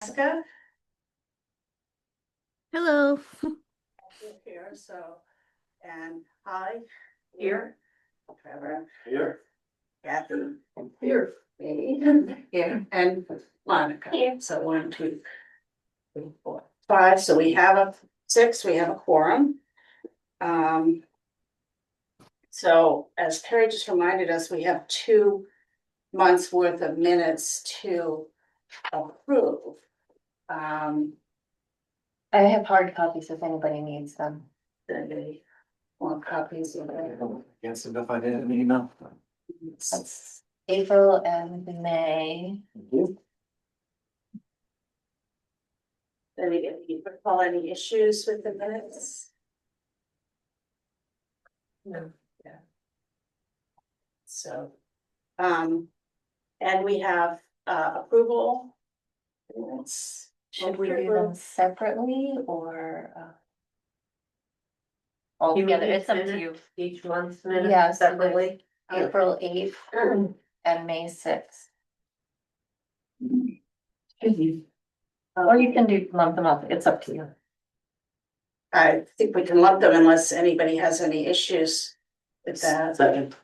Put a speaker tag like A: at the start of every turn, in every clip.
A: Jessica
B: Hello.
A: here, and hi, here, Trevor,
C: Here.
A: Kathy, here, me, here, and Monica. So 1, 2, 3, 4, 5, so we have a 6, we have a quorum. So as Terry just reminded us, we have 2 months worth of minutes to approve.
B: I have hard copies if anybody needs them.
A: They want copies of it.
C: Can't seem to find it in the email.
B: That's April and May.
A: Any recall any issues with the minutes?
B: No.
A: Yeah. So, and we have approval. Minutes.
B: Should we do them separately or? All together, it's up to you.
D: Each month's
B: Yeah,
D: minutes
B: so
D: separately.
B: April 8th and May 6th. Or you can do lump them up, it's up to you.
A: I think we can lump them unless anybody has any issues with that.
C: Second.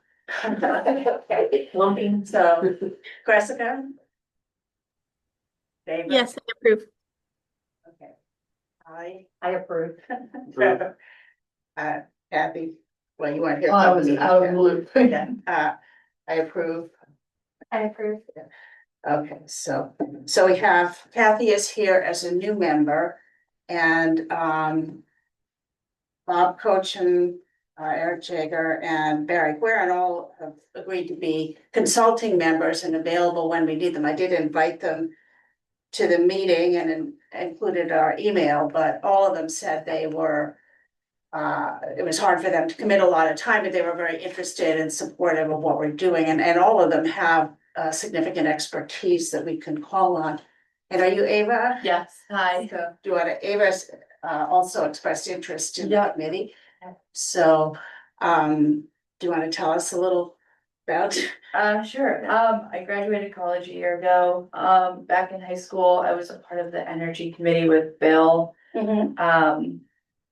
A: Okay,
D: Lumping.
A: so, Jessica? David?
B: Yes, I approve.
A: Okay.
D: I approve.
A: Trevor? Kathy, well, you weren't here.
D: I was out of the loop.
A: Yeah, I approve.
B: I approve.
A: Okay, so we have Kathy is here as a new member and Bob Cochin, Eric Jager and Barry Guerin all have agreed to be consulting members and available when we need them. I did invite them to the meeting and included our email, but all of them said they were it was hard for them to commit a lot of time, but they were very interested and supportive of what we're doing, and all of them have significant expertise that we can call on. And are you Ava?
D: Yes, hi.
A: So do you want to, Ava's also expressed interest in the
D: Yeah.
A: committee. So do you want to tell us a little about?
D: Sure. I graduated college a year ago. Back in high school, I was a part of the energy committee with Bill.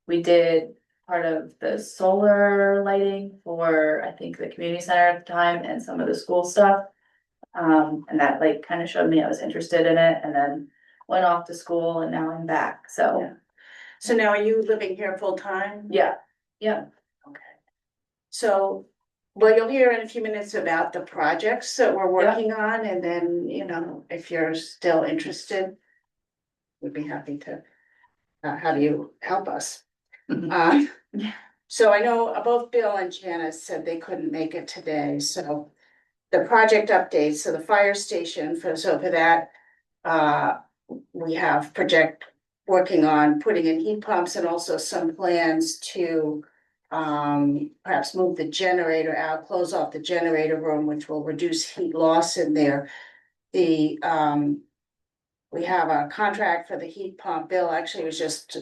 D: We did part of the solar lighting for, I think, the community center at the time and some of the school stuff. And that like kind of showed me I was interested in it and then went off to school and now I'm back, so.
A: Yeah. So now are you living here full time?
D: Yeah,
A: Okay. So, well, you'll hear in a few minutes about the projects that we're working on, and then, you know, if you're still interested, we'd be happy to have you help us. Uh, so I know both Bill and Janice said they couldn't make it today, so the project updates, so the fire station for that, we have project working on putting in heat pumps and also some plans to perhaps move the generator out, close off the generator room, which will reduce heat loss in there. We have a contract for the heat pump. Bill actually was just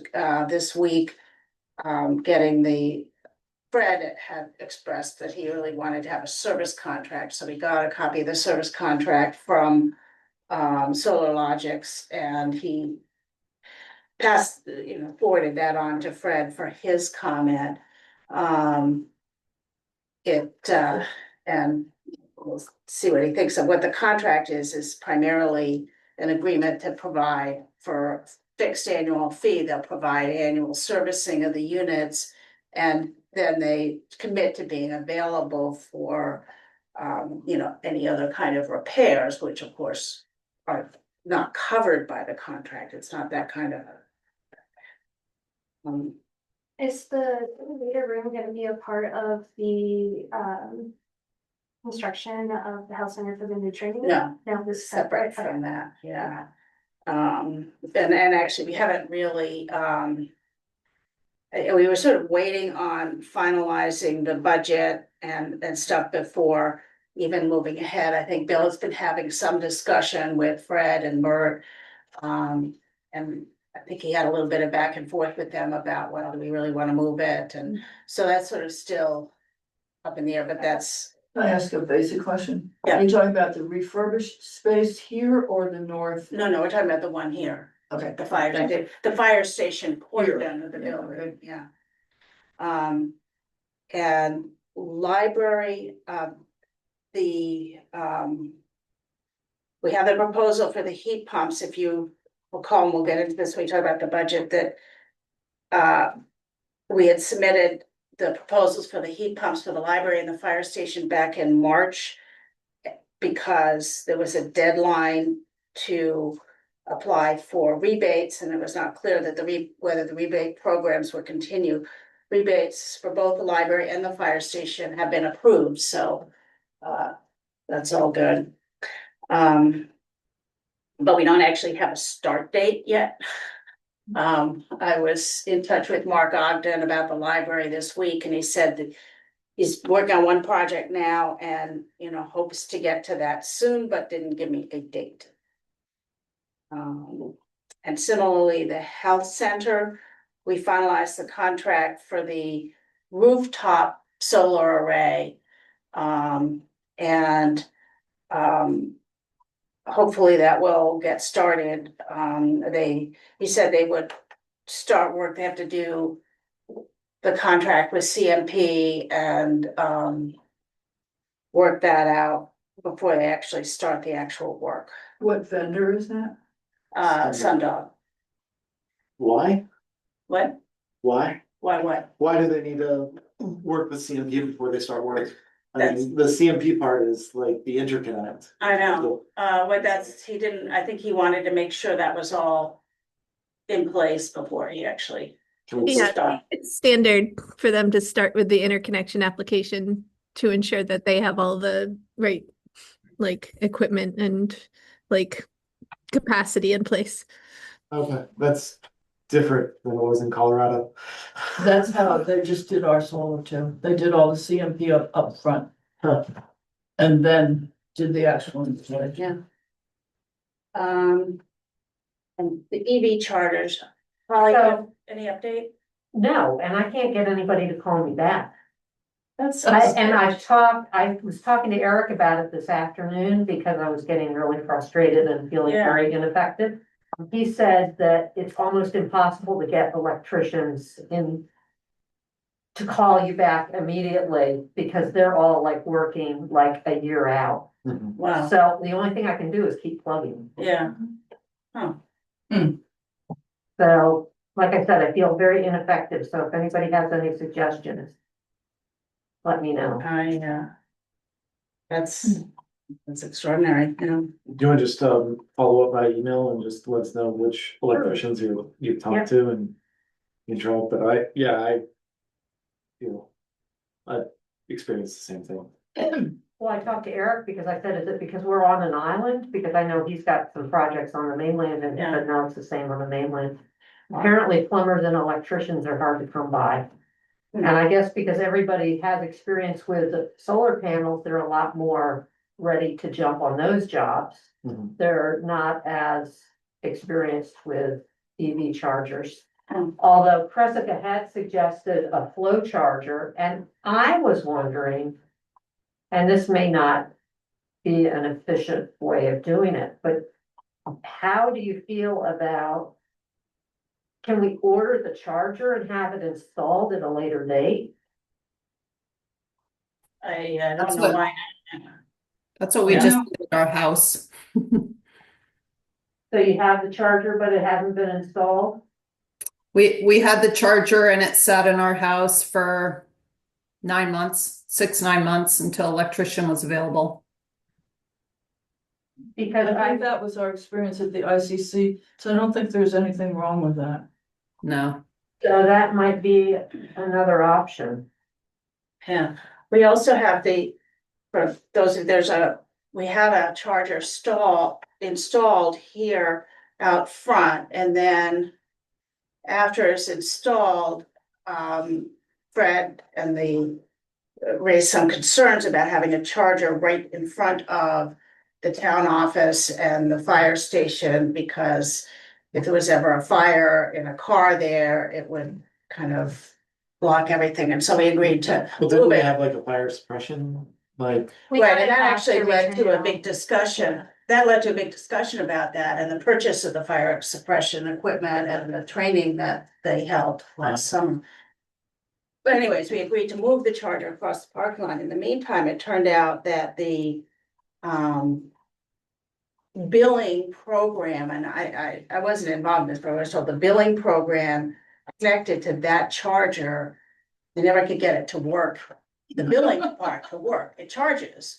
A: this week getting Fred had expressed that he really wanted to have a service contract, so we got a copy of the service contract from Solar Logics, and he passed, forwarded that on to Fred for his comment. And we'll see what he thinks of. What the contract is primarily an agreement to provide for fixed annual fee. They'll provide annual servicing of the units, and then they commit to being available for any other kind of repairs, which of course are not covered by the contract. It's not that kind of.
E: Is the data room gonna be a part of the construction of the health center for the new training?
A: No,
E: No, this is
A: separate
E: separate.
A: from that, yeah. And actually, we haven't really, we were sort of waiting on finalizing the budget and stuff before even moving ahead. I think Bill has been having some discussion with Fred and Mert. And I think he had a little bit of back and forth with them about, well, do we really want to move it? And so that's sort of still up in the air, but that's.
F: Can I ask a basic question?
A: Yeah.
F: Are you talking about the refurbished space here or the north?
A: No, we're talking about the one here,
F: Okay.
A: the fire station portion of the
F: Yeah.
A: building, yeah. And library, the, we have the proposal for the heat pumps, if you recall, and we'll get into this, when we talk about the budget, that we had submitted the proposals for the heat pumps for the library and the fire station back in March, because there was a deadline to apply for rebates, and it was not clear that whether the rebate programs would continue. Rebates for both the library and the fire station have been approved, so that's all good. But we don't actually have a start date yet. I was in touch with Mark Ogden about the library this week, and he said that he's working on one project now and, hopes to get to that soon, but didn't give me a date. And similarly, the health center, we finalized the contract for the rooftop solar array. Hopefully that will get started. He said they would start work, they have to do the contract with CMP and work that out before they actually start the actual work.
F: What vendor is that?
A: Sundog.
C: Why?
A: What?
C: Why?
A: Why what?
C: Why do they need to work with CMP before they start work? I
A: That's-
C: mean, the CMP part is like the interconnect.
A: I know, he didn't, I think he wanted to make sure that was all in place before he actually
C: Can we
G: Yeah.
A: start.
G: It's standard for them to start with the interconnection application to ensure that they have all the right, like, equipment and like capacity in place.
C: Okay, that's different than it was in Colorado.
F: That's how they just did our solar too. They did all the CMP up front.
C: Huh.
F: And then did the actual installation.
A: Yeah. And the EV chargers, Holly,
B: So-
A: any update?
B: No, and I can't get anybody to call me back.
A: That's.
B: I was talking to Eric about it this afternoon because I was getting really frustrated and feeling
A: Yeah.
B: very ineffective. He said that it's almost impossible to get electricians in to call you back immediately because they're all like working like a year out.
C: Mhm.
A: Wow,
B: So the only thing I can do is keep plugging.
A: yeah.
B: So, like I said, I feel very ineffective, so if anybody has any suggestions, let me know.
A: That's extraordinary,
C: Do you want to just follow up by email and just let us know which electricians you've
B: Yeah.
C: talked to and you try, but I experienced the same thing.
B: Well, I talked to Eric because I said, is it because we're on an island? Because I know he's got some projects on the mainland and he
A: Yeah.
B: said, no, it's the same on the mainland. Apparently plumbers and electricians are hard to come by.
A: Hmm.
B: And I guess because everybody has experience with the solar panels, they're a lot more ready to jump on those jobs.
C: Mhm.
B: They're not as experienced with EV chargers.
A: Hmm.
B: Although Cressica had suggested a flow charger, and I was wondering, and this may not be an efficient way of doing it, but how do you feel about, can we order the charger and have it installed at a later date?
A: I
H: That's
A: don't know
H: what-
A: why.
H: That's what we
A: Yeah.
H: just did at our house.
B: So you have the charger, but it hasn't been installed?
H: We had the charger and it sat in our house for 9 months, 9 months until electrician was available.
B: Because
F: I think that was our experience at the ICC, so I don't think there's anything wrong with that.
H: No.
B: so that might be another option.
A: Yeah, we also have for those, we had a charger installed here out front, and then after it's installed, Fred and raised some concerns about having a charger right in front of the town office and the fire station, because if there was ever a fire in a car there, it would kind of block everything, and so we agreed to
C: Well, didn't
A: move
C: we
A: it.
C: have like a fire suppression like,
E: We
A: Right,
E: got
A: and
E: it
A: that
E: back
A: actually led
E: return
A: to a
E: it
A: big
E: all.
A: discussion. That led to a big discussion about that and the purchase of the fire suppression equipment and the training that they held last summer. But anyways, we agreed to move the charger across the parking lot. In the meantime, it turned out that the billing program, and I wasn't involved in this, but I was told the billing program connected to that charger, they never could get it to work. The billing part to work, it charges.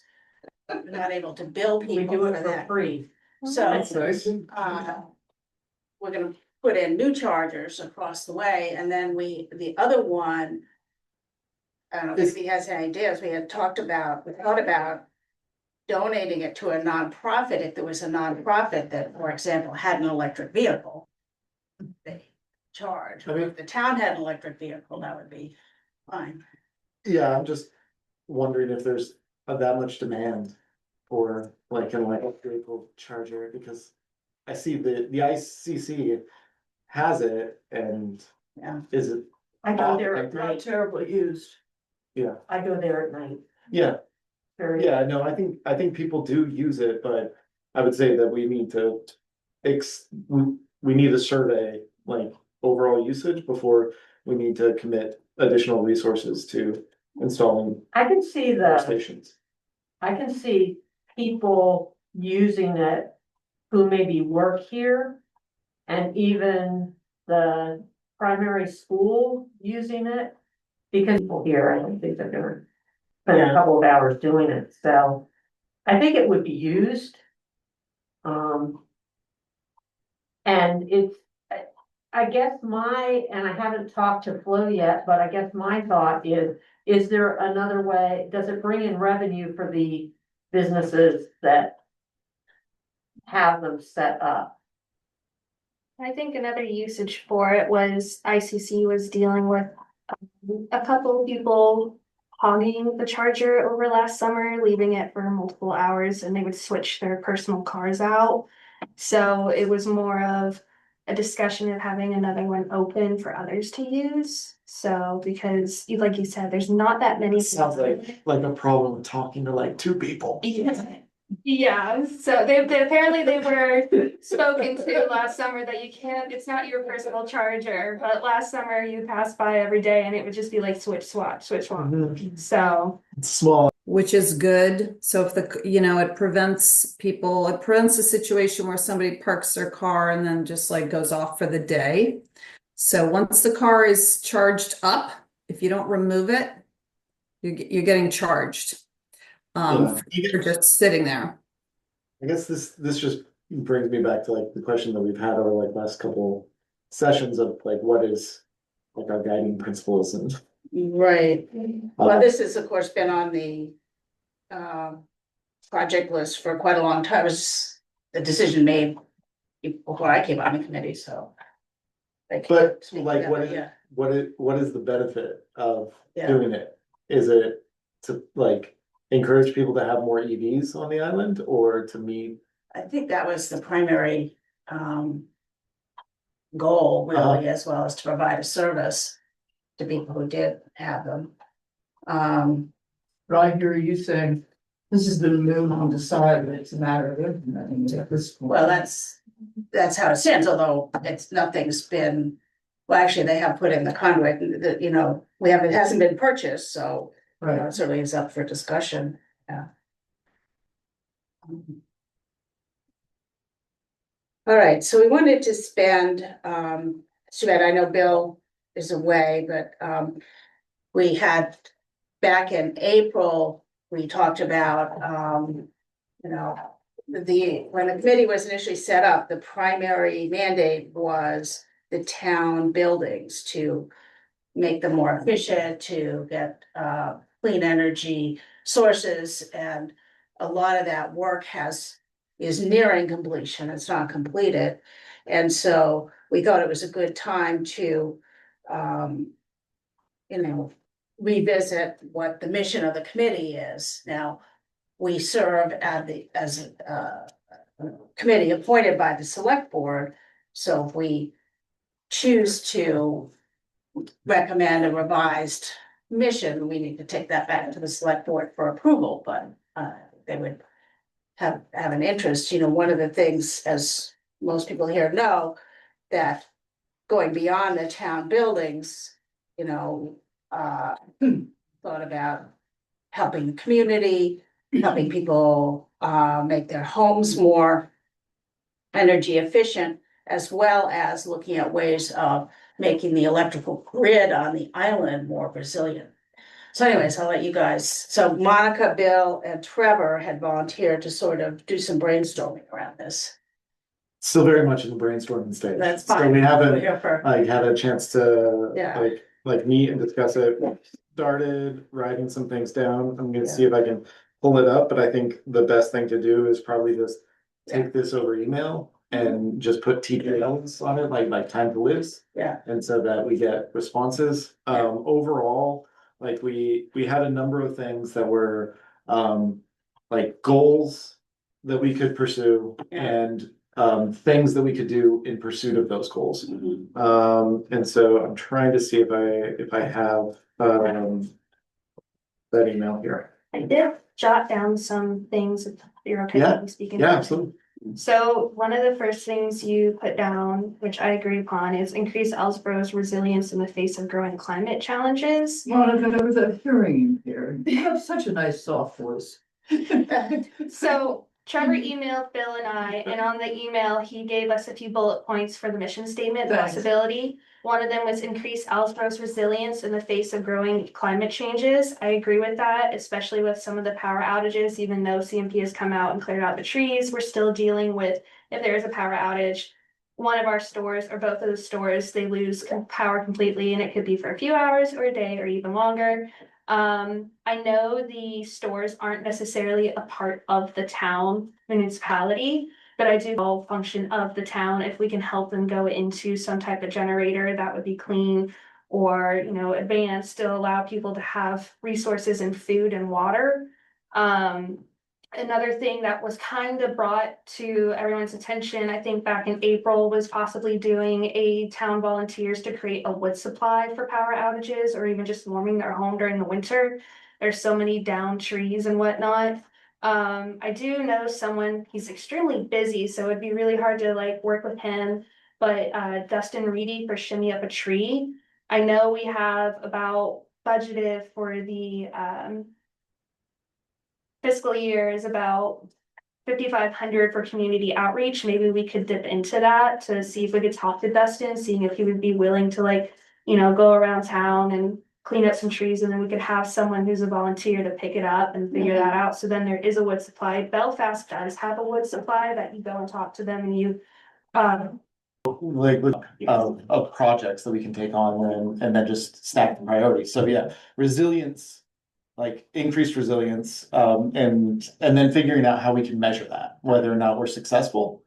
A: We're not able to bill
B: We
A: people
B: do it
A: for
B: for
A: that.
B: free.
A: So,
B: That's nice.
A: we're gonna put in new chargers across the way, and then the other one. I don't know if he has any ideas, we thought about donating it to a nonprofit, if there was a nonprofit that, for example, had an electric vehicle. They charge,
C: I
A: or
C: mean-
A: if the town had an electric vehicle, that would be fine.
C: yeah, I'm just wondering if there's that much demand for like an electric vehicle charger, because I see the ICC has it, and
A: Yeah.
C: is it,
B: I go there at
F: Not
B: night.
F: terribly used.
C: yeah,
B: I go there at night.
C: yeah,
B: Very.
C: yeah, no, I think people do use it, but I would say that we need to we need to survey like overall usage before we need to commit additional resources to installing
B: I can see
C: more stations.
B: I can see people using it who maybe work here. And even the primary school using it. Because people here, I don't think they're gonna spend a
A: Yeah.
B: couple of hours doing it, so. I think it would be used. And it's, I guess and I haven't talked to Flo yet, but I guess my thought is there another way, does it bring in revenue for the businesses that have them set up?
E: I think another usage for it was ICC was dealing with a couple people hogging the charger over last summer, leaving it for multiple hours, and they would switch their personal cars out. So it was more of a discussion of having another one open for others to use. So because like you said, there's not that many.
C: Sounds like a problem with talking to like two people.
E: Yeah, so they apparently they were spoken to last summer that you can't, it's not your personal charger, but last summer you passed by every day and it would just be like switch swap, switch swap. So
C: It's small.
H: Which is good. So if it prevents a situation where somebody parks their car and then just like goes off for the day. So once the car is charged up, if you don't remove it, you're getting charged. For just sitting there.
C: I guess this just brings me back to like the question that we've had over like last couple sessions of like what is like our guiding principles and
A: Right, well, this has of course been on the project list for quite a long time. It was the decision made before I came on the committee, so. I can't
C: but
A: speak
C: like
A: together, yeah.
C: what is the benefit of
A: Yeah.
C: doing it? Is it to like encourage people to have more EVs on the island, or to meet?
A: I think that was the primary goal really, as well as to provide a service to people who did have them.
F: But I hear you saying, this has been moved on the side, but it's a matter of implementing it at this point.
A: Well, that's how it stands, although nothing's been, well, actually, they have put in the conduit, it hasn't been purchased, so.
F: Right.
A: It certainly is up for discussion, yeah. All right, so we wanted to spend, too bad, I know Bill is away, but, we had, back in April, we talked about, when the committee was initially set up, the primary mandate was the town buildings to make them more efficient, to get, clean energy sources, and a lot of that work is nearing completion, it's not completed. And so we thought it was a good time to, revisit what the mission of the committee is. Now, we serve as a committee appointed by the select board, so if we choose to recommend a revised mission, we need to take that back to the select board for approval, but, they would have an interest, you know, one of the things, as most people here know, that going beyond the town buildings, you know, thought about helping the community, helping people, make their homes more energy efficient, as well as looking at ways of making the electrical grid on the island more resilient. So anyways, I'll let you guys, so Monica, Bill, and Trevor had volunteered to sort of do some brainstorming around this.
C: Still very much in the brainstorming stage.
A: That's
C: So
A: fine.
C: we
A: We're
C: haven't
A: here for-
C: like had a chance to
A: Yeah.
C: like meet and discuss it. Started writing some things down. I'm gonna see if I can pull it up, but I think the best thing to do is probably just take this over email and just put TPLs on it, like time to lives.
A: Yeah.
C: And so that we get responses. Overall, like we had a number of things that were like goals that we could pursue and things that we could do in pursuit of those goals. And so I'm trying to see if I have that email here.
E: I did jot down some things, if you're okay with me speaking.
C: Yeah, absolutely.
E: So one of the first things you put down, which I agree upon, is increase Ellsborough's resilience in the face of growing climate challenges.
F: Monica, there was a hearing here. You have such a nice soft voice.
E: So Trevor emailed Bill and I, and on the email, he gave us a few bullet points for the mission statement
F: Thanks.
E: possibility. One of them was increase Ellsborough's resilience in the face of growing climate changes. I agree with that, especially with some of the power outages, even though CMP has come out and cleared out the trees, we're still dealing with, if there is a power outage, one of our stores or both of the stores, they lose power completely, and it could be for a few hours or a day or even longer. I know the stores aren't necessarily a part of the town municipality, but I do all function of the town. If we can help them go into some type of generator that would be clean or, you know, advanced, to allow people to have resources in food and water. Another thing that was kind of brought to everyone's attention, I think back in April, was possibly doing a town volunteers to create a wood supply for power outages or even just warming their home during the winter. There's so many downed trees and whatnot. I do know someone, he's extremely busy, so it'd be really hard to like work with him, but Dustin Reedy for Shimmy Up a Tree. I know we have about budgeted for the fiscal year is about 5,500 for community outreach. Maybe we could dip into that to see if we could talk to Dustin, seeing if he would be willing to, like, you know, go around town and clean up some trees, and then we could have someone who's a volunteer to pick it up and figure that out. So then there is a wood supply. Belfast does have a wood supply that you go and talk to them and you
C: Like of projects that we can take on and then just stack the priorities. So yeah, resilience, like increased resilience, and then figuring out how we can measure that, whether or not we're successful.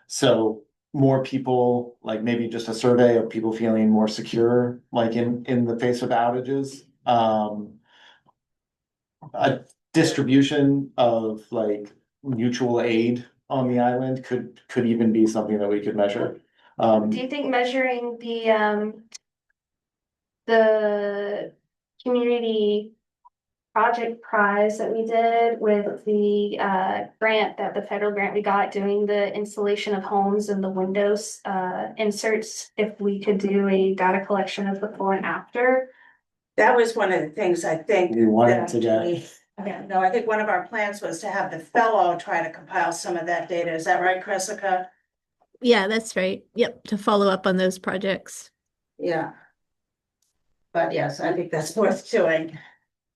C: So more people, like maybe just a survey of people feeling more secure, like in the face of outages. A distribution of like mutual aid on the island could even be something that we could measure.
E: do you think measuring the community project prize that we did with the grant, that the federal grant we got, doing the installation of homes and the windows inserts, if we could do a data collection of before and after?
A: That was one of the things I think.
C: We wanted
A: that
C: to get.
A: we- Yeah, no, I think one of our plans was to have the fellow try to compile some of that data. Is that right, Chrisika?
G: Yeah, that's right. Yep, to follow up on those projects.
A: Yeah. But yes, I think that's worth doing.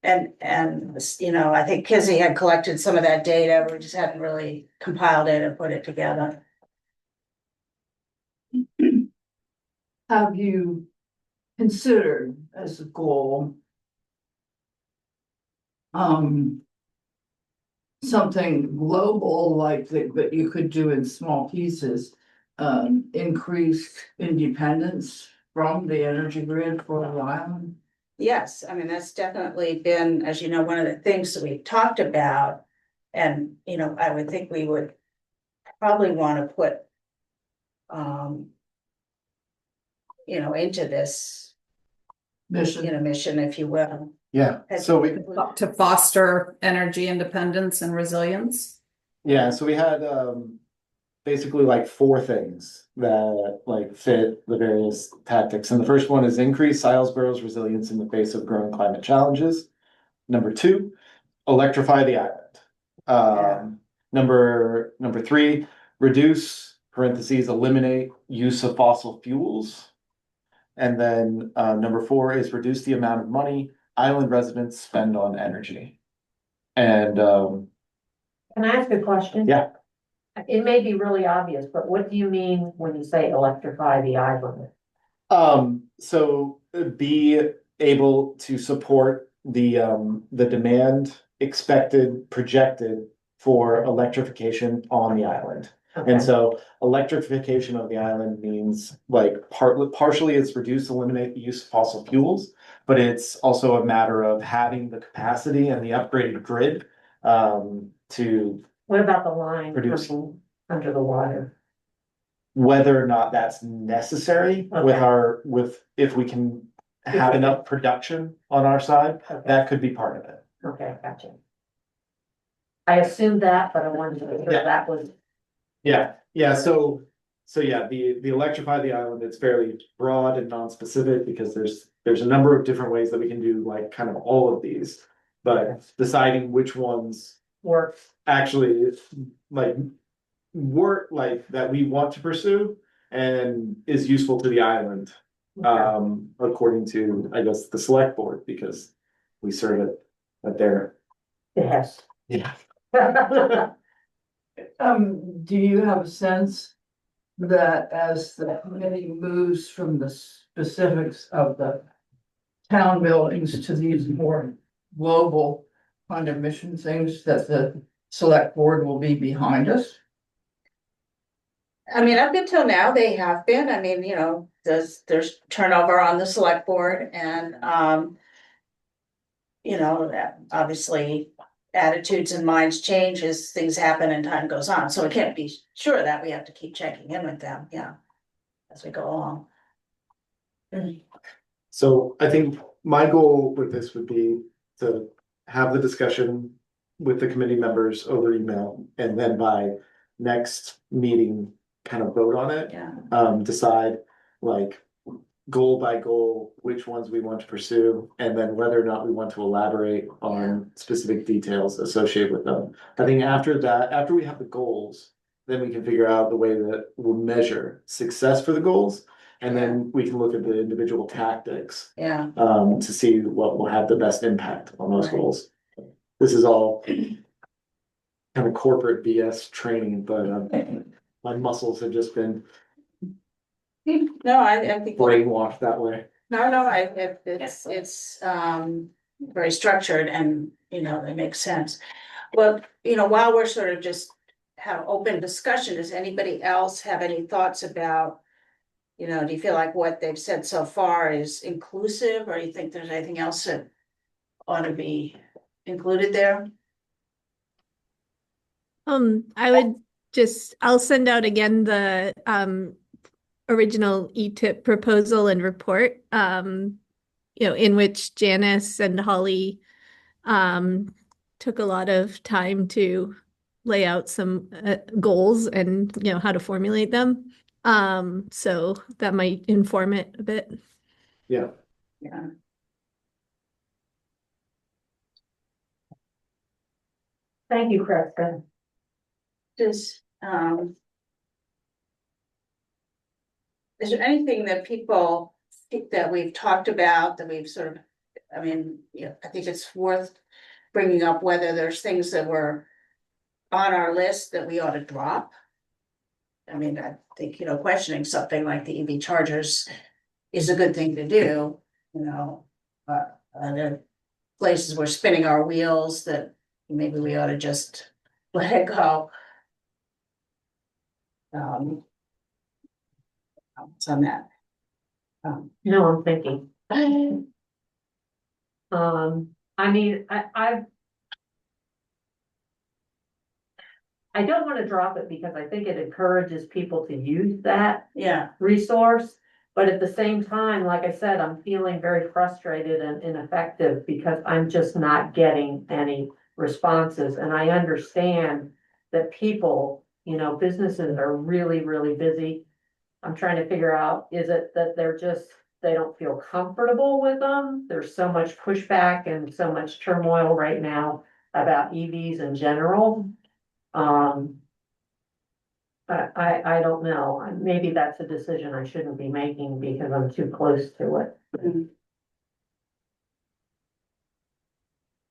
A: And, you know, I think Kizzy had collected some of that data. We just hadn't really compiled it and put it together.
F: Have you considered as a goal something global like that you could do in small pieces, increased independence from the energy grid for a while?
A: Yes, I mean, that's definitely been, as you know, one of the things that we've talked about. And, you know, I would think we would probably want to put, you know, into this mission, if you will.
C: Yeah,
A: Has
C: so
A: it
C: we,
A: included-
H: To foster energy independence and resilience.
C: yeah, so we had, basically like four things that like fit the various tactics. And the first one is increase Islesboro's resilience in the face of growing climate challenges. Number two, electrify the island. Number three, reduce parentheses, eliminate use of fossil fuels. And then number four is reduce the amount of money island residents spend on energy. And
B: Can I ask a question?
C: Yeah.
B: It may be really obvious, but what do you mean when you say electrify the island?
C: So be able to support the demand expected, projected for electrification on the island.
B: Okay.
C: And so electrification of the island means like partially it's reduce, eliminate the use of fossil fuels, but it's also a matter of having the capacity and the upgraded grid to
B: What about the line
C: Produce.
B: coming under the water?
C: whether or not that's necessary with
B: Okay.
C: if we can have enough production on our side,
B: Okay,
C: that could be part of it.
B: okay, gotcha. I assumed that, but I wanted to make sure
C: Yeah.
B: that was,
C: Yeah, so yeah, the electrify the island, it's fairly broad and non-specific because there's a number of different ways that we can do like kind of all of these. But deciding which ones
B: works.
C: actually like work like that we want to pursue and is useful to the island. According to, I guess, the select board, because we serve it at their,
B: Yes.
C: yeah.
F: Do you have a sense that as the committee moves from the specifics of the town buildings to these more global kind of mission things, that the select board will be behind us?
A: I mean, up until now, they have been, I mean, there's turnover on the select board and, obviously attitudes and minds change as things happen and time goes on, so we can't be sure that we have to keep checking in with them, as we go along.
C: So I think my goal with this would be to have the discussion with the committee members over email, and then by next meeting, kind of vote on it.
A: Yeah,
C: Decide like goal by goal, which ones we want to pursue, and then whether or not we want to elaborate on specific details associated with them. I think after that, after we have the goals, then we can figure out the way that we'll measure success for the goals. And then we can look at the individual tactics
A: yeah,
C: to see what will have the best impact on those
A: Right.
C: goals. This is all kind of corporate BS training, but my muscles have just been
A: no, I think.
C: brainwashed that way.
A: No, it's very structured and, it makes sense. Well, while we're sort of just have open discussion, does anybody else have any thoughts about? Do you feel like what they've said so far is inclusive, or you think there's anything else that ought to be included there?
G: I'll send out again the original ETIP proposal and report, in which Janice and Holly took a lot of time to lay out some goals and, how to formulate them. So that might inform it a bit.
C: Yeah.
A: Yeah,
B: Thank you, Kristen.
A: just, is there anything that people think that we've talked about that we've sort of, I think it's worth bringing up whether there's things that were on our list that we ought to drop. I think, questioning something like the EV chargers is a good thing to do, but there are places we're spinning our wheels that maybe we ought to just let it go. What's on that?
B: No, I'm thinking. I don't want to drop it because I think it encourages people to use that
A: Yeah,
B: resource. But at the same time, like I said, I'm feeling very frustrated and ineffective because I'm just not getting any responses. And I understand that people, businesses are really, really busy. I'm trying to figure out, is it that they don't feel comfortable with them? There's so much pushback and so much turmoil right now about EVs in general. I don't know. Maybe that's a decision I shouldn't be making because I'm too close to it.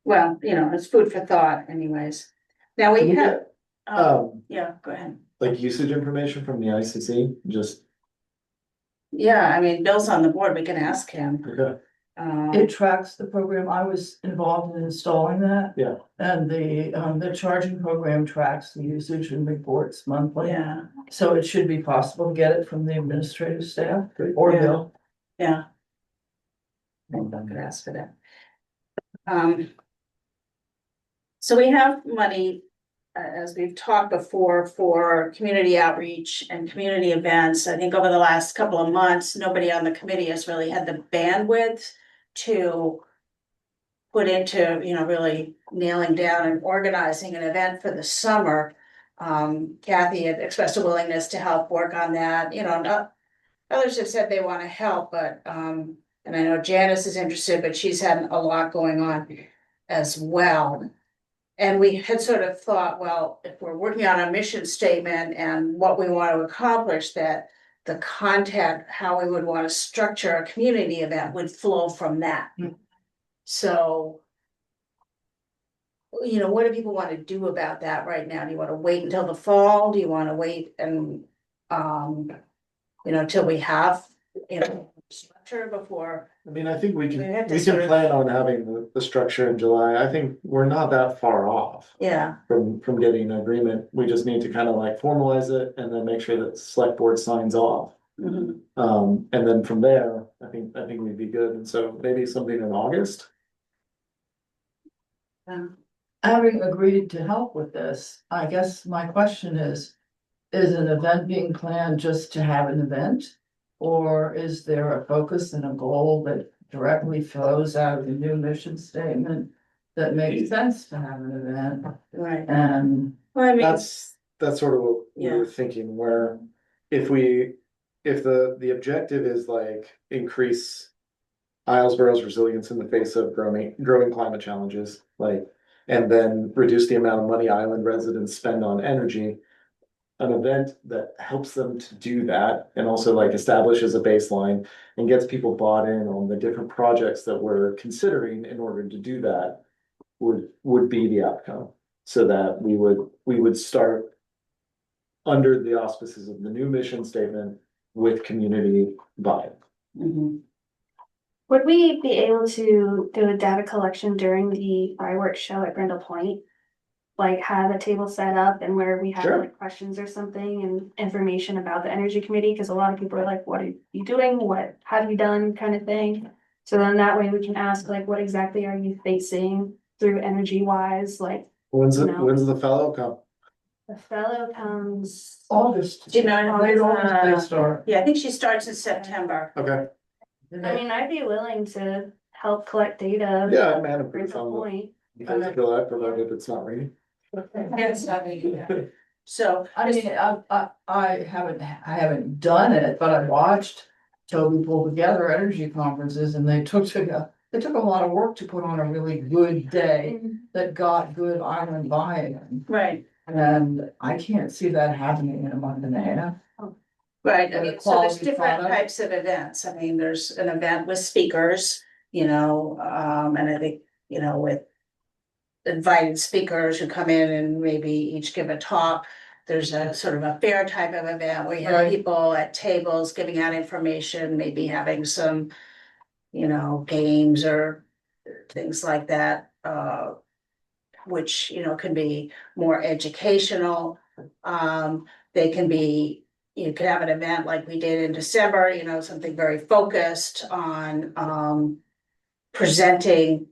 A: Well, it's food for thought anyways. Now we
C: Can we
A: have,
C: get,
A: yeah, go ahead.
C: like usage information from the ICC, just,
A: Yeah, I mean, Bill's on the board, we can ask him.
C: okay,
F: It tracks the program. I was involved in installing that.
C: Yeah.
F: And the charging program tracks the usage and reports monthly.
A: Yeah,
F: So it should be possible to get it from the administrative staff
C: Great.
F: or
A: Yeah.
F: Bill.
A: yeah. Maybe I could ask for that. So we have money, as we've talked before, for community outreach and community events. I think over the last couple of months, nobody on the committee has really had the bandwidth to put into, really nailing down and organizing an event for the summer. Kathy had expressed a willingness to help work on that, others have said they want to help, but, and I know Janice is interested, but she's had a lot going on as well. And we had sort of thought, well, if we're working on a mission statement and what we want to accomplish, that the content, how we would want to structure a community event would flow from that. So, what do people want to do about that right now? Do you want to wait until the fall? Do you want to wait and, till we have, structure before?
C: I mean, I think we
A: We
C: can,
A: have to
C: we
A: sort
C: can
A: of-
C: plan on having the structure in July. I think we're not that far off
A: Yeah,
C: from getting an agreement. We just need to kind of like formalize it and then make sure that the select board signs off.
A: mhm.
C: And then from there, I think we'd be good. And so maybe something in August.
F: Having agreed to help with this, I guess my question is an event being planned just to have an event? Or is there a focus and a goal that directly flows out of the new mission statement that makes sense to have an event?
A: Right.
F: And
A: Well, I mean,
C: That's sort of what we
A: Yeah.
C: were thinking, where if the objective is like increase Islesboro's resilience in the face of growing climate challenges, like, and then reduce the amount of money island residents spend on energy. An event that helps them to do that and also like establishes a baseline and gets people bought in on the different projects that we're considering in order to do that would be the outcome. So that we would start under the auspices of the new mission statement with community buy-in.
A: mhm.
E: Would we be able to do a data collection during the fireworks show at Brindle Point? Like have a table set up and where we have
C: Sure.
E: like questions or something and information about the energy committee, because a lot of people are like, what are you doing? What have you done kind of thing? So then that way we can ask like, what exactly are you facing through energy wise? Like
C: When's
E: No.
C: the fellow come?
E: the fellow comes.
F: August.
A: Do you know,
F: Late August they start.
A: Yeah, I think she starts in September.
C: Okay,
E: I mean, I'd be willing to help collect data.
C: yeah, man, it's
E: Brindle
C: on
E: Point.
C: the July, provided it's not raining.
A: Yes, I mean, yeah. So,
F: I mean, I haven't done it, but I watched Toby pull together energy conferences and they took a lot of work to put on a really good day that got good island buy-in.
A: right,
F: And I can't see that happening in a month and a half.
A: right, I
F: And
A: mean,
F: a
A: so there's
F: quality
A: different
F: product.
A: types of events, I mean, there's an event with speakers, and I think, with invited speakers who come in and maybe each give a talk. There's a sort of a fair type of event where you have
F: Right.
A: people at tables giving out information, maybe having some, games or things like that, which, can be more educational. They can be, you could have an event like we did in December, something very focused on, presenting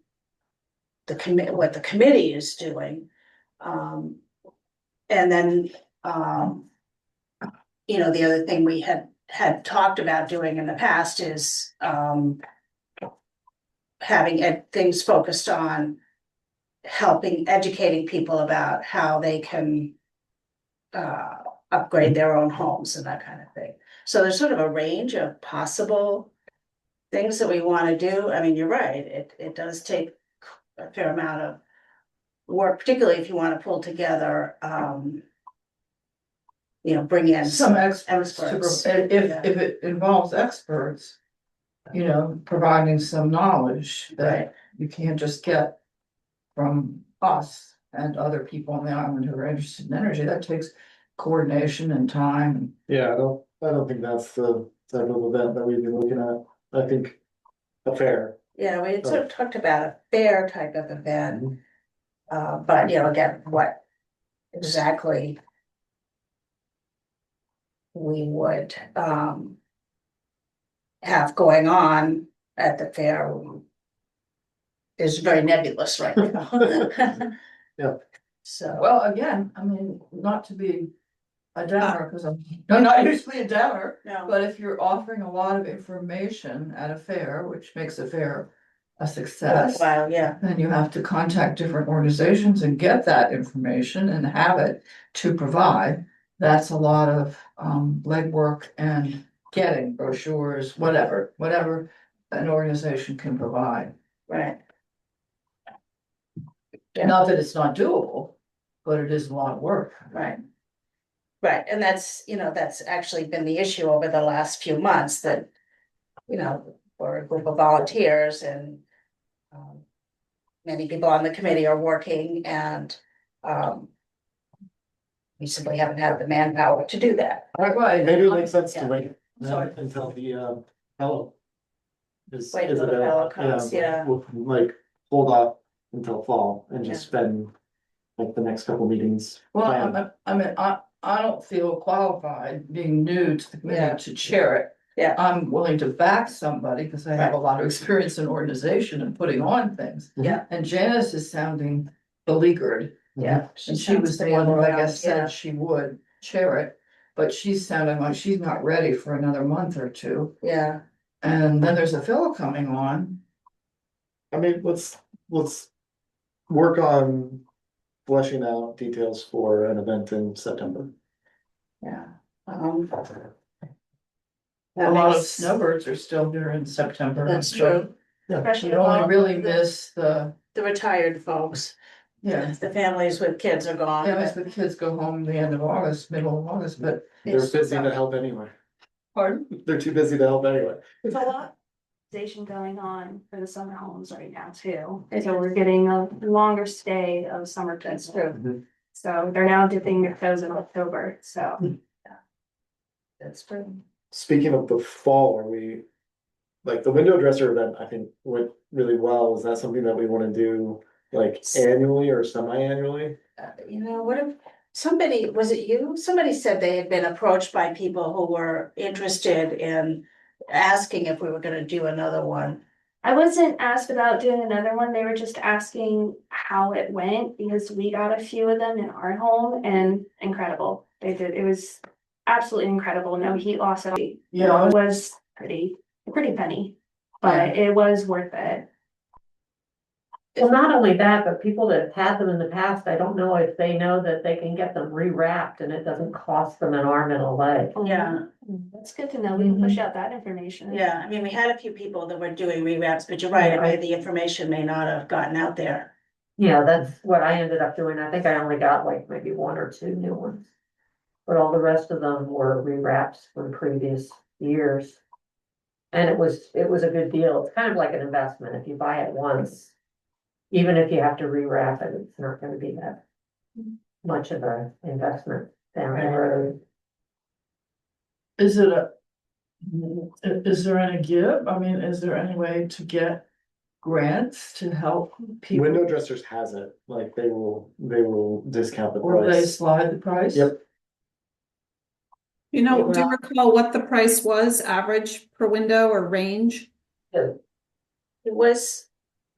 A: what the committee is doing. And then, the other thing we had had talked about doing in the past is, having things focused on helping, educating people about how they can upgrade their own homes and that kind of thing. So there's sort of a range of possible things that we want to do. I mean, you're right, it does take a fair amount of work, particularly if you want to pull together, bring in
F: Some experts,
A: experts.
F: if it involves experts, providing some knowledge that
A: Right,
F: you can't just get from us and other people on the island who are interested in energy. That takes coordination and time.
C: Yeah, I don't think that's the type of event that we've been looking at. I think a fair.
A: yeah, we had sort of talked about a fair type of event. But again, what exactly we would have going on at the fair is very nebulous right now.
C: Yeah.
A: So,
F: Well, again, I mean, not to be a downer, because I'm not usually a downer,
A: no,
F: but if you're offering a lot of information at a fair, which makes a fair a success,
A: well, yeah,
F: then you have to contact different organizations and get that information and have it to provide. That's a lot of legwork and getting brochures, whatever an organization can provide.
A: right. Yeah.
F: Not that it's not doable, but it is a lot of work.
A: Right. Right, and that's actually been the issue over the last few months that, we're a group of volunteers and many people on the committee are working and we simply haven't had the manpower to do that.
F: Right.
C: Maybe it makes sense to
A: Yeah.
C: wait
A: Sorry.
C: until the fellow is
A: Wait until the
C: available.
A: fellow comes, yeah.
C: We'll like hold off until fall and just spend like the next couple meetings. planning.
F: Well, I mean, I don't feel qualified, being new to the
A: Yeah.
F: committee, to chair it.
A: Yeah.
F: I'm willing to back somebody because I have a lot of experience in organization and putting on things.
A: Yeah.
F: And Janice is sounding beleaguered,
A: Yeah.
F: and she was the one who I guess said she would chair it. But she's sounding like she's not ready for another month or two.
A: Yeah,
F: And then there's a fellow coming on.
C: I mean, let's work on fleshing out details for an event in September.
A: yeah.
F: A lot of snowbirds are still here in September.
A: That's true.
E: Especially
F: You only
E: all
F: really
E: the-
F: miss the,
A: The retired folks,
F: yeah.
A: the families with kids are gone.
F: Families with kids go home the end of August, middle of August, but
C: They're
A: It's-
C: busy to help anyway.
F: pardon?
C: They're too busy to help anyway.
E: There's a lot of organization going on for the summer homes right now too. So we're getting a longer stay of summer kids
A: That's true.
E: too. So they're now dipping their toes in October, so.
A: That's true.
C: Speaking of the fall, are we, like the window dresser event, I think went really well. Is that something that we wanna do like annually or semi-annually?
A: What if, was it you? Somebody said they had been approached by people who were interested in asking if we were gonna do another one.
E: I wasn't asked about doing another one, they were just asking how it went, because we got a few of them in our home and incredible. They did, it was absolutely incredible, no heat loss at all.
F: Yeah.
E: It was pretty penny, but it was worth it.
B: Well, not only that, but people that have had them in the past, I don't know if they know that they can get them rewrapped and it doesn't cost them an arm and a leg.
A: Yeah,
E: That's good to know, we can push out that information.
A: yeah, I mean, we had a few people that were doing rewraps, but you're right, I mean, the information may not have gotten out there.
B: Yeah, that's what I ended up doing. I think I only got like maybe one or two new ones. But all the rest of them were rewraps from previous years. And it was a good deal. It's kind of like an investment. If you buy it once, even if you have to rewrap it, it's not gonna be that much of an investment down the road.
F: Is there any give? I mean, is there any way to get grants to help people?
C: Window dressers has it, like they will discount the
F: Or they
C: price.
F: slide the price?
C: Yep.
H: Do you recall what the price was, average per window or range?
A: It was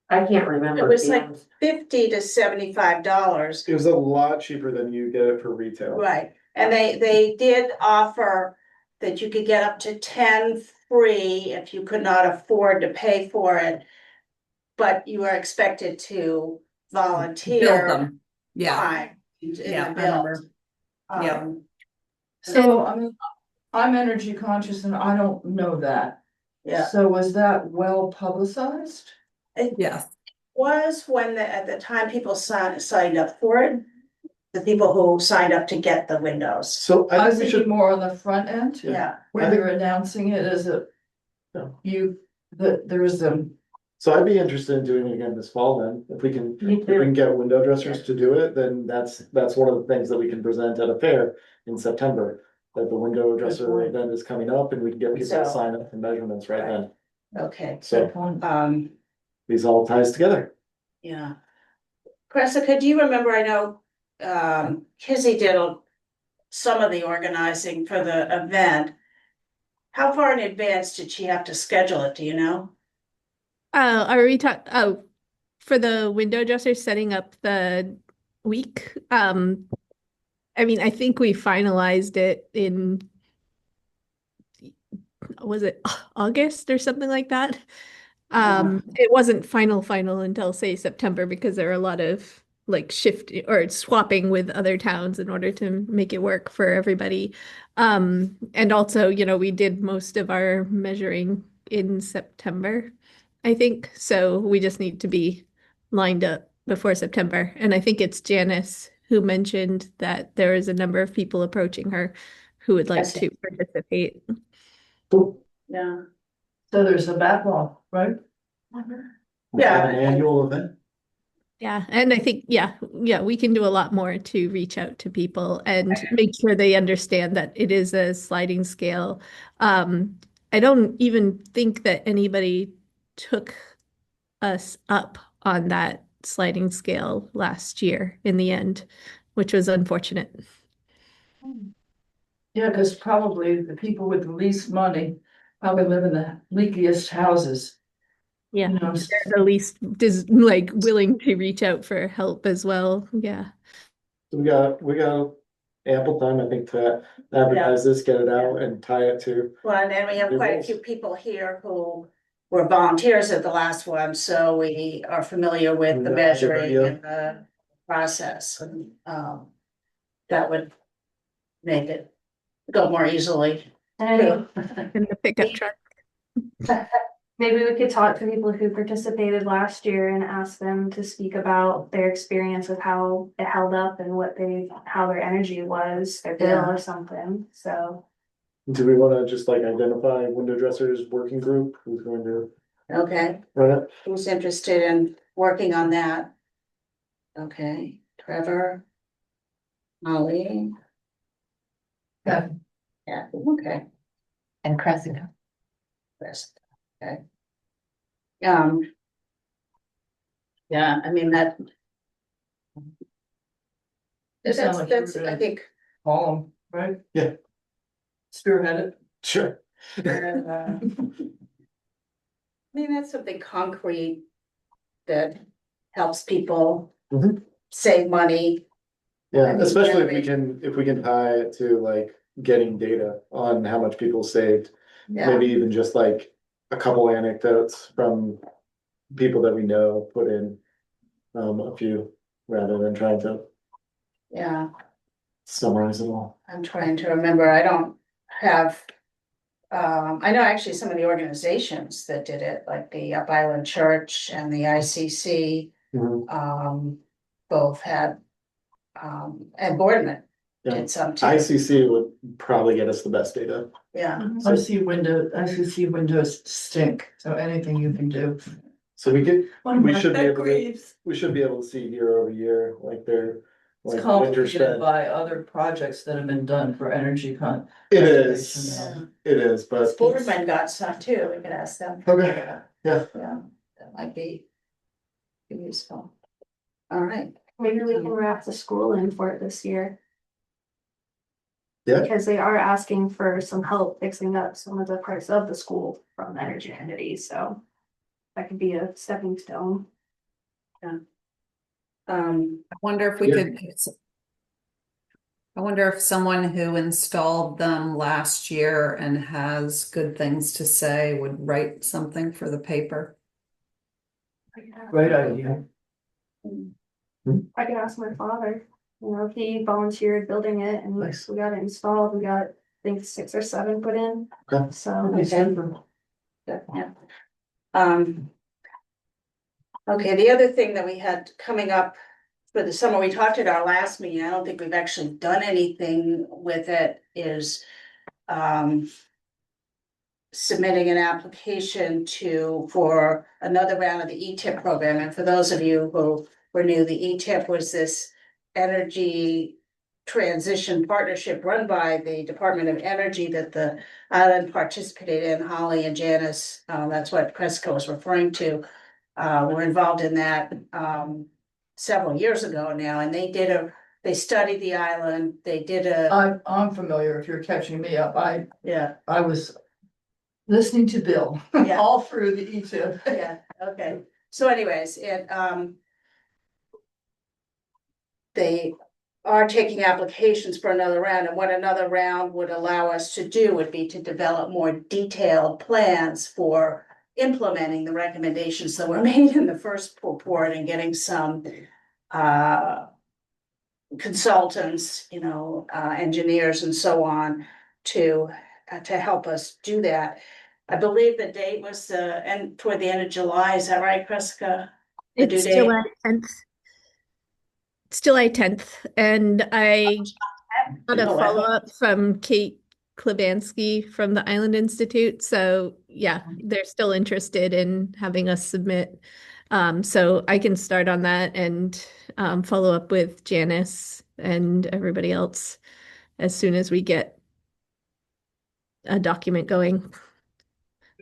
B: I can't remember.
A: It was
B: to be
A: like-
B: honest.
A: $50 to $75.
C: It was a lot cheaper than you get it for retail.
A: Right, and they did offer that you could get up to 10 free if you could not afford to pay for it. But you are expected to
H: Build
A: volunteer
H: them. Yeah,
A: time in
H: yeah,
A: the
H: I remember.
A: build.
H: Yeah.
F: So, I mean, I'm energy conscious and I don't know that.
A: Yeah,
F: So was that well publicized?
H: Yeah.
A: was when at the time people signed up for it. The people who signed up to get the windows.
C: So
F: I
C: I
F: was
C: think we
F: thinking
C: should,
F: more on the front end.
A: Yeah,
F: When
C: I think-
F: you're announcing it as a,
C: Yeah.
F: that there's
C: so I'd be interested in doing it again this fall then, if we can.
B: Me
C: If we
B: too.
C: can get window dressers to do it, then that's one of the things that we can present at a fair in September. That the window dresser
F: point.
C: event is coming up and we can get people to
A: So-
C: sign up for measurements right then.
A: okay,
C: So these all ties together.
A: yeah. Cressica, do you remember, I know, Kizzy did some of the organizing for the event. How far in advance did she have to schedule it, do you know?
G: Are we for the window dresser setting up the week? I mean, I think we finalized it in, was it August or something like that? It wasn't final until say September because there are a lot of like shift or swapping with other towns in order to make it work for everybody. And also, we did most of our measuring in September, I think. So we just need to be lined up before September. And I think it's Janice who mentioned that there is a number of people approaching her who would like
A: Yes.
G: to participate.
C: Cool.
A: Yeah.
F: so there's a backlog, right?
A: Yeah.
C: An annual event.
G: Yeah, and I think, yeah, we can do a lot more to reach out to people and make sure they understand that it is a sliding scale. I don't even think that anybody took us up on that sliding scale last year in the end, which was unfortunate.
F: Yeah, because probably the people with the least money probably live in the leakiest houses.
G: Yeah,
F: You know,
G: they're the least like willing to reach out for help as well. Yeah.
C: So we got ample time, I think, to advertise this, get it out and tie it to.
A: Well, and then we have quite a few people here who were volunteers at the last one, so we are familiar with the
C: Yeah,
A: measuring
C: yeah.
A: and the process, and that would make it go more easily.
E: And
G: In the pickup truck.
E: maybe we could talk to people who participated last year and ask them to speak about their experience with how it held up and how their energy was, their bill
A: Yeah.
E: or something, so.
C: Do we wanna just like identify window dressers working group, who's going to
A: Okay,
C: run it?
A: who's interested in working on that? Okay, Trevor. Molly.
F: Yeah.
A: Yeah, okay.
B: And Cressica.
A: Yes, okay. Yeah, I mean, that.
F: It sounds like you were
A: That's, I
F: gonna-
A: think.
F: call them, right?
C: Yeah.
F: Spearhead
C: Sure.
A: I mean, that's something concrete that helps people
C: Mhm.
A: save money. I
C: Yeah,
A: mean,
C: especially
A: really-
C: if we can tie it to like getting data on how much people saved.
A: Yeah,
C: Maybe even just like a couple anecdotes from people that we know, put in a few rather than trying to
A: yeah,
C: summarize it all.
A: I'm trying to remember, I don't have. I know actually some of the organizations that did it, like the Up Island Church and the ICC, both had. And Boardman
C: Yeah.
A: did some too,
C: ICC would probably get us the best data.
A: yeah,
F: ICC windows stink, so anything you can do.
C: So we could, we should be
F: That
C: able to,
F: grieves.
C: we should be able to see year over year, like their,
F: It's
C: like winter
F: complicated
C: spend.
F: by other projects that have been done for energy
C: It is,
F: conservation.
C: it is, but.
A: Boardman got some too, we could ask them.
C: Okay, yeah.
A: Yeah, that might be useful. All right,
E: Maybe we can wrap the school in for it this year.
C: Yeah.
E: Because they are asking for some help fixing up some of the parts of the school from the energy committee, so. That could be a stepping stone.
H: I wonder if we
C: Yeah.
H: could, I wonder if someone who installed them last year and has good things to say would write something for the paper.
F: Great idea.
E: I could ask my father, you know, he volunteered building it and
C: Nice.
E: we got it installed, we got, I think 6 or 7 put in.
C: Okay.
E: So.
A: Yeah. Okay, the other thing that we had coming up for the summer, we talked at our last meeting, I don't think we've actually done anything with it, is submitting an application for another round of the ETIP program. And for those of you who were new, the ETIP was this energy transition partnership run by the Department of Energy that the island participated in. Holly and Janice, that's what Cresco was referring to, were involved in that several years ago now, and they studied the island, they did
F: I'm familiar, if you're catching me up,
A: yeah,
F: I was listening to Bill
A: Yeah.
F: all through the ETIP.
A: yeah, okay. So anyways, they are taking applications for another round, and what another round would allow us to do would be to develop more detailed plans for implementing the recommendations that were made in the first report and getting some consultants, engineers and so on to help us do that. I believe the date was toward the end of July, is that right, Kreska? The due
G: It's
A: date?
G: July 10th. It's July 10th, and I got a
A: Oh, wow.
G: follow-up from Kate Klebansky from the Island Institute. So yeah, they're still interested in having us submit. So I can start on that and follow up with Janice and everybody else as soon as we get a document going.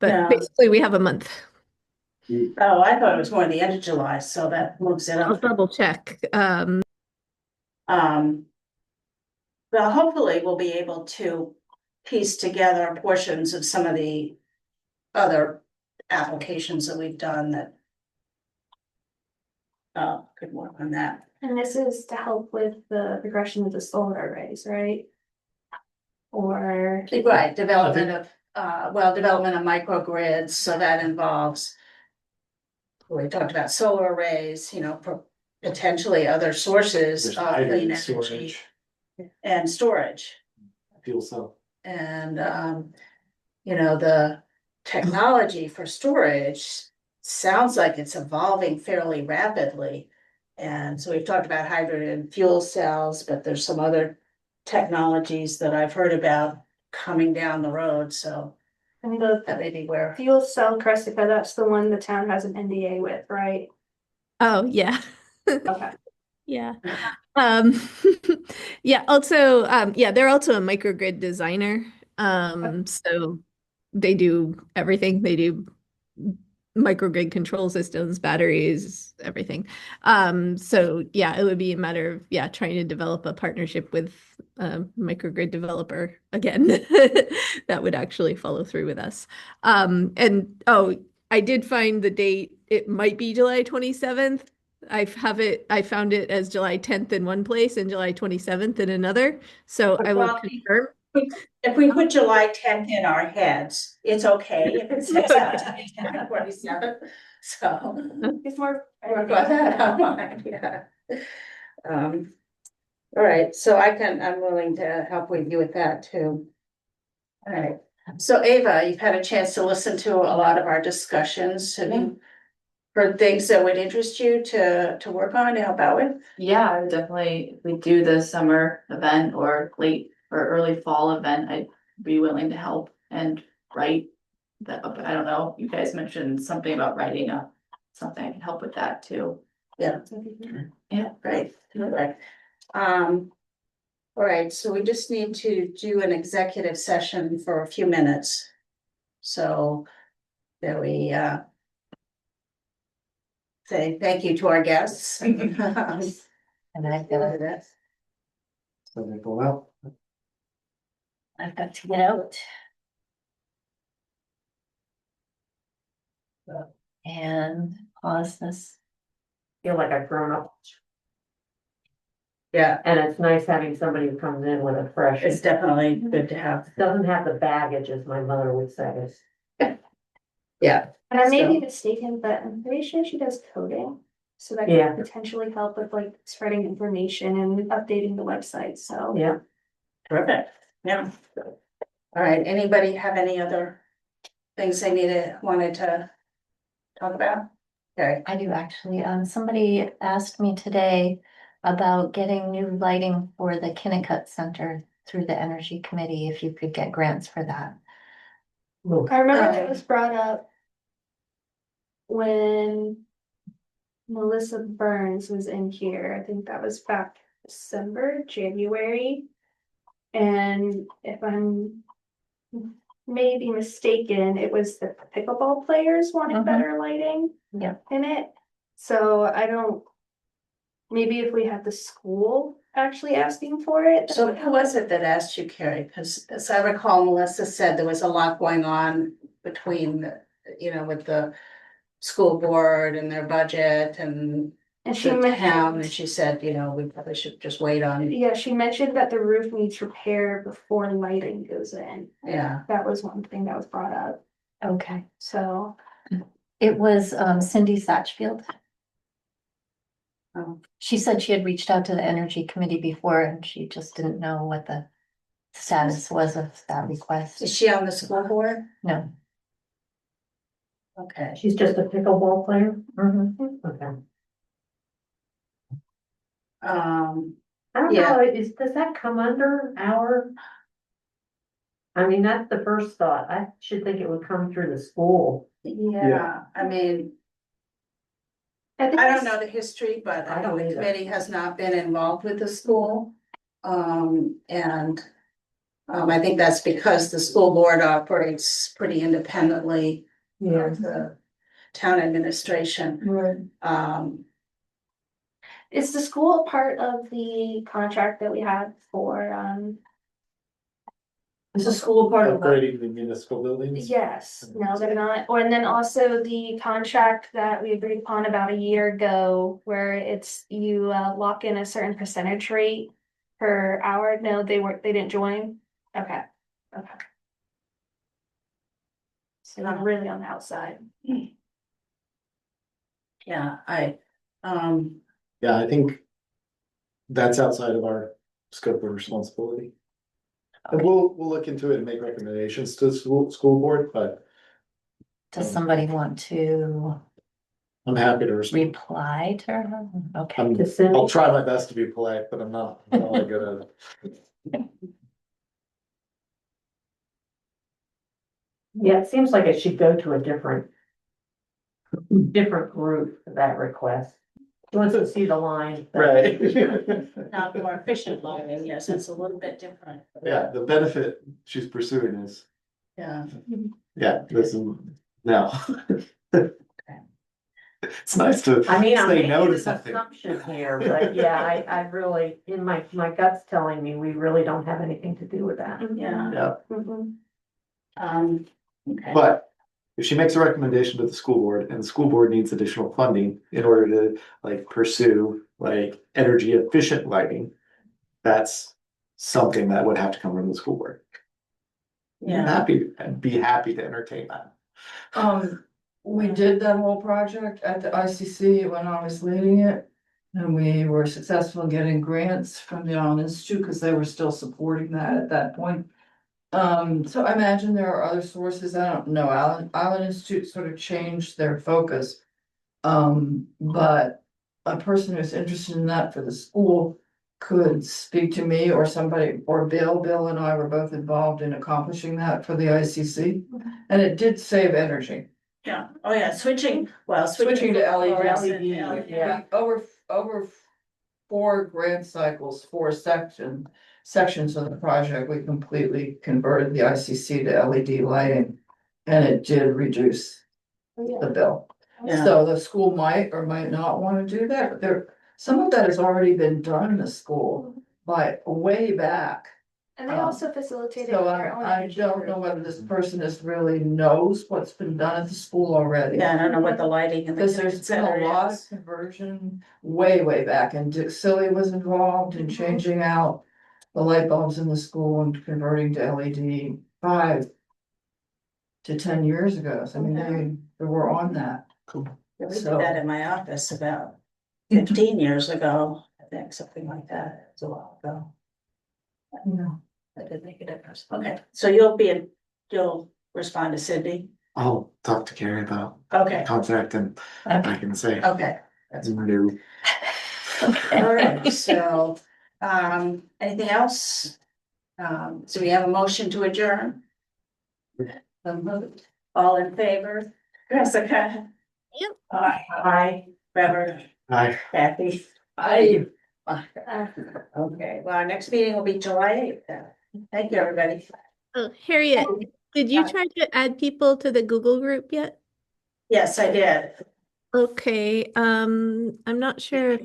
G: But
A: Yeah.
G: basically, we have a month.
A: Oh, I thought it was more the end of July, so that moves it
G: I'll
A: up.
G: double check.
A: Well, hopefully we'll be able to piece together portions of some of the other applications that we've done that could work on that.
E: And this is to help with the progression of the solar arrays, right? Or,
A: Right, development of microgrids, so that involves. We talked about solar arrays, potentially other sources
C: There's
A: of clean
C: hydrogen
A: energy
C: storage,
A: and storage.
C: fuel cell.
A: And, the technology for storage sounds like it's evolving fairly rapidly. And so we've talked about hydrogen fuel cells, but there's some other technologies that I've heard about coming down the road, so
E: and the
A: that may be where.
E: fuel cell Cressica, that's the one the town has an NDA with, right?
G: Oh, yeah.
E: Okay.
G: Yeah. Um, yeah, also, yeah, they're also a microgrid designer. So they do everything. They do microgrid control systems, batteries, everything. So yeah, it would be a matter of, yeah, trying to develop a partnership with a microgrid developer again that would actually follow through with us. And oh, I did find the date. It might be July 27th. I found it as July 10th in one place and July 27th in another. So I will
A: Well,
G: confirm.
A: If we put July 10th in our heads, it's okay if it says
G: Okay.
A: 27th, so.
E: It's more.
A: Or about that, I don't mind, yeah. All right, so I'm willing to help with you with that too. All right, so Ava, you've had a chance to listen to a lot of our discussions. Have you heard things that would interest you to work on, to help out with?
D: Yeah, I would definitely, if we do the summer event or late or early fall event, I'd be willing to help and write that up. I don't know, you guys mentioned something about writing up something, I can help with that too.
A: Yeah.
D: Yeah.
A: Right, right. All right, so we just need to do an executive session for a few minutes. So that we say thank you to our guests. And I've got it.
C: So they go out.
A: I've got to get out. And pause this.
B: Feel like I've grown up.
A: Yeah,
B: And it's nice having somebody who comes in with a fresh,
A: it's definitely good to have.
B: doesn't have the baggage, as my mother would say.
A: Yeah.
E: And I may be
A: So-
E: mistaken, but I'm pretty sure she does coding. So that
B: Yeah.
E: could potentially help with like spreading information and updating the website, so.
B: Yeah.
A: Terrific, yeah. All right, anybody have any other things wanted to talk about? Okay,
I: I do actually. Somebody asked me today about getting new lighting for the Kinnicott Center through the Energy Committee, if you could get grants for that.
E: I remember that was brought up when Melissa Burns was in here. I think that was back December, January. And if I'm maybe mistaken, it was the pickleball players wanted
I: Mhm.
E: better lighting
I: Yeah.
E: in it. So I don't, maybe if we had the school actually asking for it. that
A: so
E: would
A: who was it that asked you, Carrie? Because as I recall, Melissa said there was a lot going on between, with the school board and their budget and
E: And she
A: the town, and
E: mentioned,
A: she said, we probably should just wait on,
E: yeah, she mentioned that the roof needs repair before lighting goes in.
A: yeah.
E: That was one thing that was brought up,
I: Okay.
E: so.
I: It was Cindy Satchfield.
A: Oh.
I: She said she had reached out to the Energy Committee before and she just didn't know what the status was of that request.
A: Is she on the school board?
I: No.
A: Okay.
B: She's just a pickleball player?
I: Mhm.
B: Okay. I don't
A: Yeah.
B: know, does that come under our? I mean, that's the first thought. I should think it would come through the school.
A: Yeah, I mean,
E: think
A: I don't
E: this-
A: know the history, but
B: I
A: I know
B: don't
A: the
B: either.
A: committee has not been involved with the school. And I think that's because the school board operates pretty independently of the town administration.
F: Right.
E: Is the school a part of the contract that we had for,
F: Is the school part of what?
C: Upgrading the municipal buildings.
E: yes, no, they're not, or and then also the contract that we agreed upon about a year ago, where it's you lock in a certain percentage rate per hour, no, they didn't join, okay, okay. So I'm really on the outside.
A: Yeah, I
C: think that's outside of our scope of responsibility. And we'll look into it and make recommendations to the school board, but
I: Does somebody want to
C: I'm happy to respond.
I: reply to her? Okay.
C: I'm-
B: To Cindy?
C: I'll try my best to be polite, but I'm not really good at it.
B: Yeah, it seems like it should go to a different group for that request. She wants to see the line.
C: Right.
A: not more efficient lighting, yes, it's a little bit different.
C: Yeah, the benefit she's pursuing is,
A: Yeah,
C: this is, no. It's nice to
B: I mean, I'm
C: say
B: making
C: no to
B: this
C: something.
B: assumption here, but yeah, I really, my gut's telling me we really don't have anything to do with that.
A: yeah,
C: Yeah,
E: Mhm.
A: okay.
C: but if she makes a recommendation to the school board and the school board needs additional funding in order to pursue energy efficient lighting, that's something that would have to come from the school board.
A: Yeah,
C: I'd be happy to entertain that.
F: We did that whole project at the ICC when I was leading it. And we were successful in getting grants from the Allen Institute because they were still supporting that at that point. So I imagine there are other sources. I don't know. Allen Institute sort of changed their focus. But a person who's interested in that for the school could speak to me or somebody, or Bill. Bill and I were both involved in accomplishing that for the ICC. And it did save energy.
A: yeah, oh yeah, switching
F: Switching to LEDs.
A: LED,
B: Yeah.
F: Over 4 grant cycles, 4 sections of the project, we completely converted the ICC to LED lighting. And it did reduce the bill.
A: Yeah.
F: So the school might or might not want to do that, but some of that has already been done in the school by way back.
E: And they also facilitated
F: So
E: their own
F: I
E: energy
F: don't
E: group.
F: know whether this person is really knows what's been done at the school already.
A: Yeah, I don't know what the lighting and the.
F: Because there's been a lot of conversion way back, and Dick Silly was involved in changing out the light bulbs in the school and converting to LED 5 to 10 years ago. So I mean, they were on that.
C: Cool.
A: Yeah, we did
F: So-
A: that in my office about 15 years ago, I think, something like that, it's a while ago.
F: No.
A: That did make a difference. Okay, so you'll respond to Cindy?
C: I'll talk to Carrie about
A: Okay,
C: contact and I can say
A: okay, that's fine.
C: no.
A: All right, so, anything else? So we have a motion to adjourn? All in favor? Jessica?
G: Yep.
A: Aye. Trevor,
C: Hi.
A: Kathy?
F: I
A: Okay, well, our next meeting will be July 8th then. Thank you, everybody.
G: Oh, Harriet, did you try to add people to the Google group yet?
A: Yes, I did.
G: Okay, I'm not sure if